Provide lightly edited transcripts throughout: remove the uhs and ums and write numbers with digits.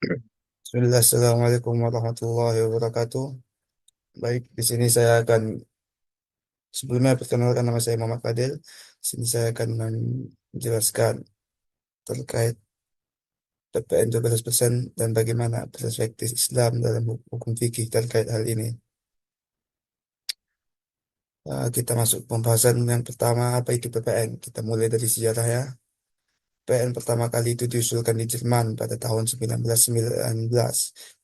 Bismillah, Assalamualaikum warahmatullahi wabarakatuh. Baik, di sini saya akan sebelumnya perkenalkan nama saya Muhammad Fadil. Di sini saya akan menjelaskan terkait PPN 12% dan bagaimana perspektif Islam dalam hukum fikih terkait hal ini. Kita masuk pembahasan yang pertama, apa itu PPN? Kita mulai dari sejarahnya. PPN pertama kali itu diusulkan di Jerman pada tahun 1919.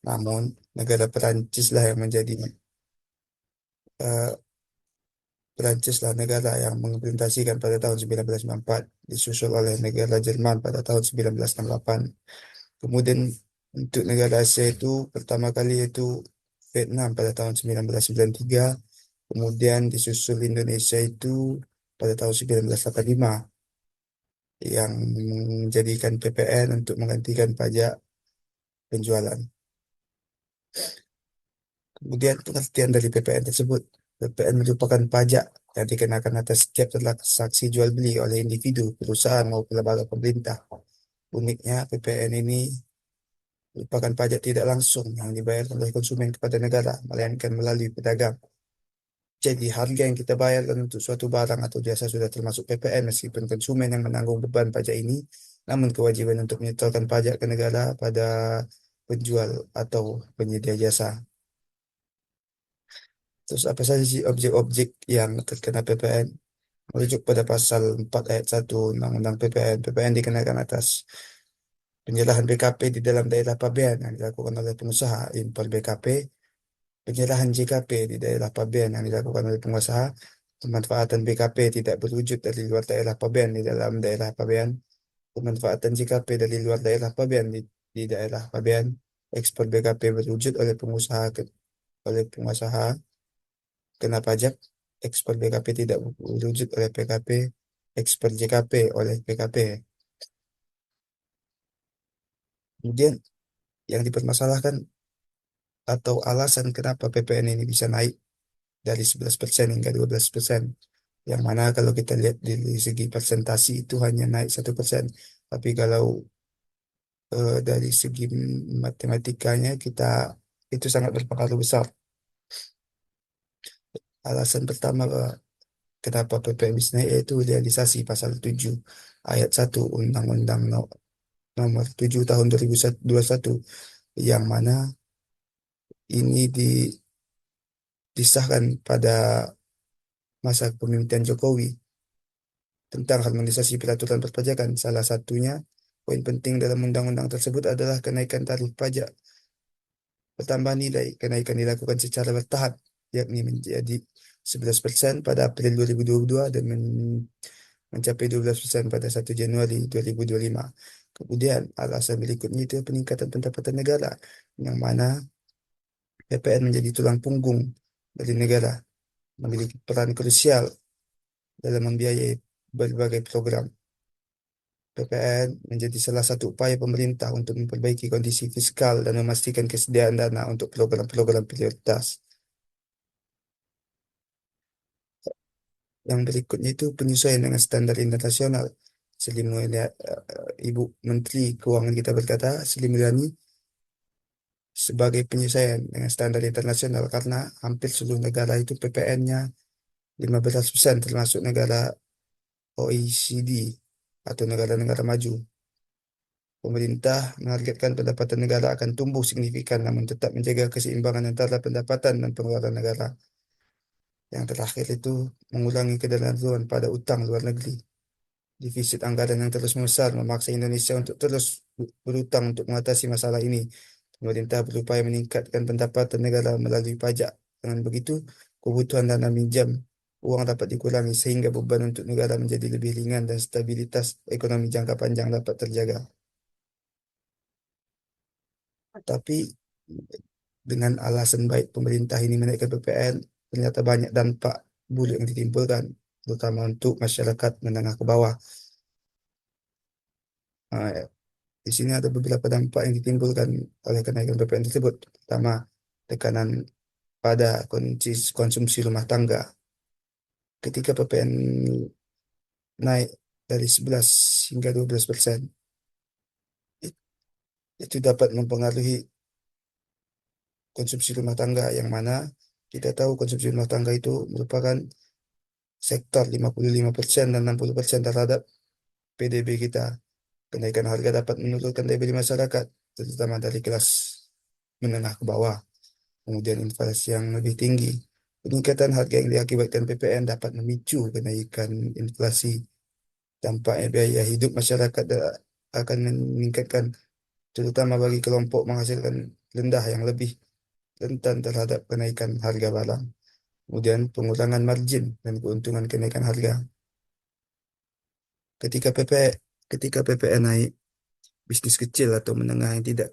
Namun, negara Perancis lah yang menjadi eh, Perancislah negara yang mengimplementasikan pada tahun 1994, disusul oleh negara Jerman pada tahun 1968. Kemudian untuk negara Asia itu pertama kali itu Vietnam pada tahun 1993, kemudian disusul Indonesia itu pada tahun 1985 yang menjadikan PPN untuk menggantikan pajak penjualan. Kemudian pengertian dari PPN tersebut. PPN merupakan pajak yang dikenakan atas setiap transaksi jual beli oleh individu, perusahaan maupun lembaga pemerintah. Uniknya, PPN ini merupakan pajak tidak langsung yang dibayar oleh konsumen kepada negara, melainkan melalui pedagang. Jadi, harga yang kita bayarkan untuk suatu barang atau jasa sudah termasuk PPN meskipun konsumen yang menanggung beban pajak ini, namun kewajiban untuk menyetorkan pajak ke negara pada penjual atau penyedia jasa. Terus apa saja sih objek-objek yang terkena PPN? Merujuk pada pasal 4 ayat 1 Undang-Undang PPN. PPN dikenakan atas penyerahan BKP di dalam daerah pabean yang dilakukan oleh pengusaha, impor BKP, penyerahan JKP di daerah pabean yang dilakukan oleh pengusaha, pemanfaatan BKP tidak berwujud dari luar daerah pabean di dalam daerah pabean, pemanfaatan JKP dari luar daerah pabean di daerah pabean, ekspor BKP berwujud oleh pengusaha kena pajak, ekspor BKP tidak berwujud oleh PKP, ekspor JKP oleh PKP. Kemudian yang dipermasalahkan atau alasan kenapa PPN ini bisa naik dari 11% hingga 12%. Yang mana kalau kita lihat dari segi persentasi itu hanya naik 1%. Tapi kalau dari segi matematikanya itu sangat berpengaruh besar. Alasan pertama kenapa PPN bisa naik yaitu realisasi pasal 7 ayat 1 Undang-Undang nomor 7 tahun 2021 yang mana ini disahkan pada masa kepemimpinan Jokowi tentang harmonisasi peraturan perpajakan. Salah satunya, poin penting dalam undang-undang tersebut adalah kenaikan tarif pajak. Pertambahan nilai kenaikan dilakukan secara bertahap, yakni menjadi 11% pada April 2022 dan mencapai 12% pada 1 Januari 2025. Kemudian alasan berikutnya itu peningkatan pendapatan negara, yang mana PPN menjadi tulang punggung dari negara, memiliki peran krusial dalam membiayai berbagai program. PPN menjadi salah satu upaya pemerintah untuk memperbaiki kondisi fiskal dan memastikan kesediaan dana untuk program-program prioritas. Yang berikutnya itu penyesuaian dengan standar internasional. Sri Ibu Menteri Keuangan kita berkata, Sri Mulyani, sebagai penyesuaian dengan standar internasional karena hampir seluruh negara itu PPN-nya 15% termasuk negara OECD atau negara-negara maju. Pemerintah menargetkan pendapatan negara akan tumbuh signifikan namun tetap menjaga keseimbangan antara pendapatan dan pengeluaran negara. Yang terakhir itu mengurangi ketergantungan pada utang luar negeri. Defisit anggaran yang terus membesar memaksa Indonesia untuk terus berutang untuk mengatasi masalah ini. Pemerintah berupaya meningkatkan pendapatan negara melalui pajak. Dengan begitu, kebutuhan dana minjam uang dapat dikurangi sehingga beban untuk negara menjadi lebih ringan dan stabilitas ekonomi jangka panjang dapat terjaga. Tapi dengan alasan baik pemerintah ini menaikkan PPN, ternyata banyak dampak buruk yang ditimbulkan, terutama untuk masyarakat menengah ke bawah. Nah, di sini ada beberapa dampak yang ditimbulkan oleh kenaikan PPN tersebut. Pertama, tekanan pada konsumsi rumah tangga. Ketika PPN naik dari 11 hingga 12%, itu dapat mempengaruhi konsumsi rumah tangga, yang mana kita tahu konsumsi rumah tangga itu merupakan sektor 55% dan 60% terhadap PDB kita. Kenaikan harga dapat menurunkan daya beli masyarakat, terutama dari kelas menengah ke bawah. Kemudian inflasi yang lebih tinggi. Peningkatan harga yang diakibatkan PPN dapat memicu kenaikan inflasi. Dampaknya biaya hidup masyarakat akan meningkatkan, terutama bagi kelompok menghasilkan rendah yang lebih rentan terhadap kenaikan harga barang. Kemudian pengurangan margin dan keuntungan kenaikan harga. Ketika PP, ketika PPN naik, bisnis kecil atau menengah yang tidak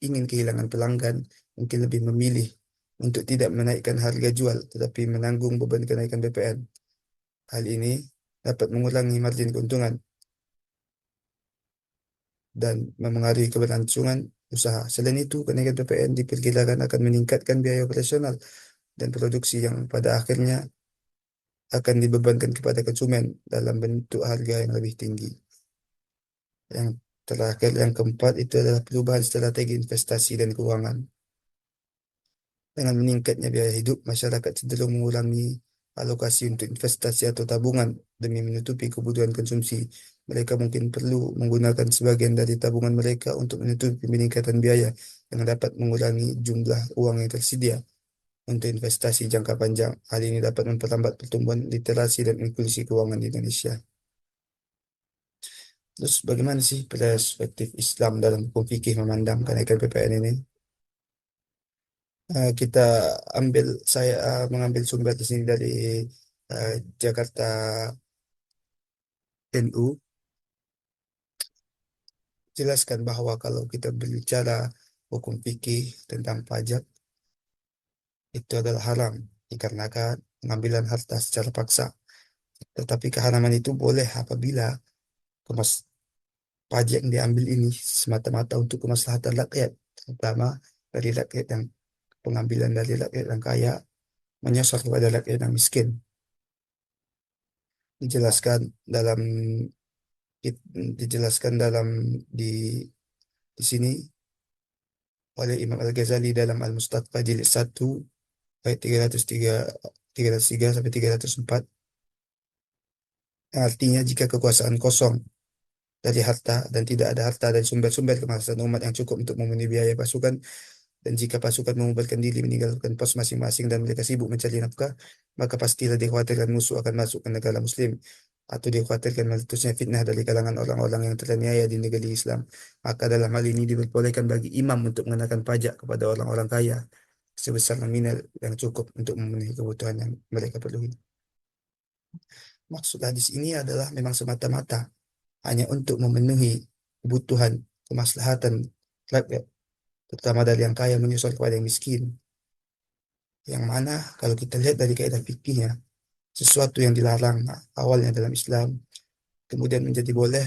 ingin kehilangan pelanggan mungkin lebih memilih untuk tidak menaikkan harga jual, tetapi menanggung beban kenaikan PPN. Hal ini dapat mengurangi margin keuntungan dan memengaruhi keberlangsungan usaha. Selain itu, kenaikan PPN diperkirakan akan meningkatkan biaya operasional dan produksi yang pada akhirnya akan dibebankan kepada konsumen dalam bentuk harga yang lebih tinggi. Yang terakhir, yang keempat itu adalah perubahan strategi investasi dan keuangan. Dengan meningkatnya biaya hidup, masyarakat cenderung mengurangi alokasi untuk investasi atau tabungan demi menutupi kebutuhan konsumsi. Mereka mungkin perlu menggunakan sebagian dari tabungan mereka untuk menutupi peningkatan biaya yang dapat mengurangi jumlah uang yang tersedia untuk investasi jangka panjang. Hal ini dapat memperlambat pertumbuhan literasi dan inklusi keuangan di Indonesia. Terus bagaimana sih perspektif Islam dalam hukum fikih memandang kenaikan PPN ini? Kita saya mengambil sumber di sini dari eh, Jakarta NU, jelaskan bahwa kalau kita berbicara hukum fikih tentang pajak, itu adalah haram dikarenakan pengambilan harta secara paksa. Tetapi keharaman itu boleh apabila kemas pajak yang diambil ini semata-mata untuk kemaslahatan rakyat, terutama dari rakyat yang pengambilan dari rakyat yang kaya menyasar kepada rakyat yang miskin. Dijelaskan dalam dijelaskan di sini oleh Imam Al-Ghazali dalam Al-Mustadrak jilid 1 ayat 303 sampai 304. Artinya jika kekuasaan kosong dari harta dan tidak ada harta dan sumber-sumber kemaslahatan umat yang cukup untuk memenuhi biaya pasukan, dan jika pasukan membubarkan diri meninggalkan pos masing-masing dan mereka sibuk mencari nafkah, maka pastilah dikhawatirkan musuh akan masuk ke negara Muslim, atau dikhawatirkan meletusnya fitnah dari kalangan orang-orang yang teraniaya di negeri Islam. Maka dalam hal ini diperbolehkan bagi imam untuk mengenakan pajak kepada orang-orang kaya sebesar nominal yang cukup untuk memenuhi kebutuhan yang mereka perlukan. Maksud hadis ini adalah memang semata-mata hanya untuk memenuhi kebutuhan kemaslahatan rakyat, terutama dari yang kaya menyusul kepada yang miskin. Yang mana kalau kita lihat dari kaidah fikihnya, sesuatu yang dilarang awalnya dalam Islam, kemudian menjadi boleh,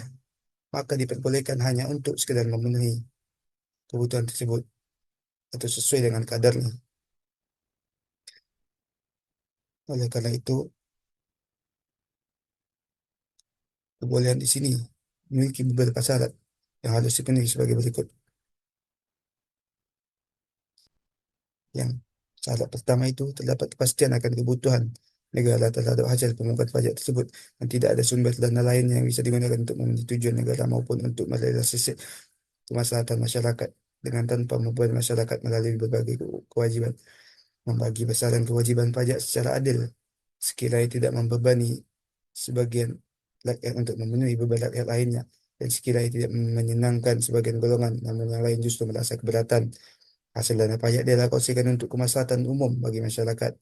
maka diperbolehkan hanya untuk sekedar memenuhi kebutuhan tersebut atau sesuai dengan kadarnya. Oleh karena itu, kebolehan di sini memiliki beberapa syarat yang harus dipenuhi sebagai berikut. Yang syarat pertama itu terdapat kepastian akan kebutuhan negara terhadap hasil pemungutan pajak tersebut dan tidak ada sumber dana lain yang bisa digunakan untuk memenuhi tujuan negara maupun untuk merealisasi kemaslahatan masyarakat dengan tanpa membuat masyarakat melalui berbagai kewajiban. Membagi besaran kewajiban pajak secara adil sekiranya tidak membebani sebagian rakyat untuk memenuhi beban rakyat lainnya, dan sekiranya tidak menyenangkan sebagian golongan namun yang lain justru merasa keberatan. Hasil dana pajak dialokasikan untuk kemaslahatan umum bagi masyarakat,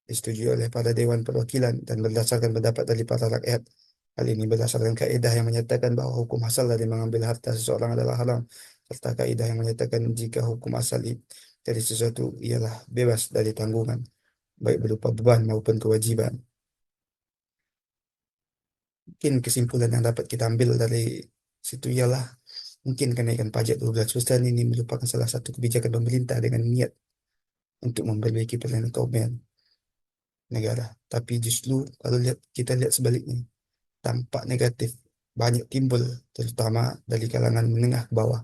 disetujui oleh para dewan perwakilan dan berdasarkan pendapat dari para rakyat. Hal ini berdasarkan kaidah yang menyatakan bahwa hukum asal dari mengambil harta seseorang adalah haram, serta kaidah yang menyatakan jika hukum asal dari sesuatu ialah bebas dari tanggungan, baik berupa beban maupun kewajiban. Mungkin kesimpulan yang dapat kita ambil dari situ ialah mungkin kenaikan pajak 12% ini merupakan salah satu kebijakan pemerintah dengan niat untuk memperbaiki perekonomian negara. Tapi justru kalau kita lihat sebaliknya, dampak negatif banyak timbul, terutama dari kalangan menengah ke bawah.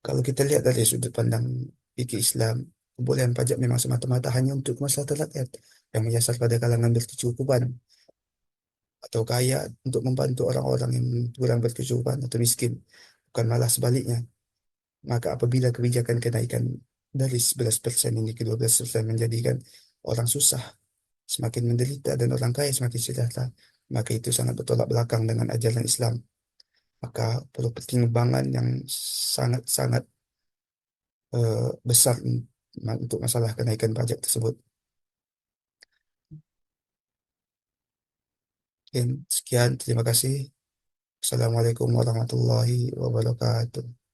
Kalau kita lihat dari sudut pandang fikih Islam, kebolehan pajak memang semata-mata hanya untuk masyarakat rakyat yang menyasar pada kalangan berkecukupan atau kaya untuk membantu orang-orang yang kurang berkecukupan atau miskin, bukan malah sebaliknya. Maka apabila kebijakan kenaikan dari 11% ini ke 12% menjadikan orang susah semakin menderita dan orang kaya semakin sejahtera, maka itu sangat bertolak belakang dengan ajaran Islam. Maka perlu pertimbangan yang sangat-sangat besar untuk masalah kenaikan pajak tersebut. Sekian, terima kasih. Assalamualaikum warahmatullahi wabarakatuh.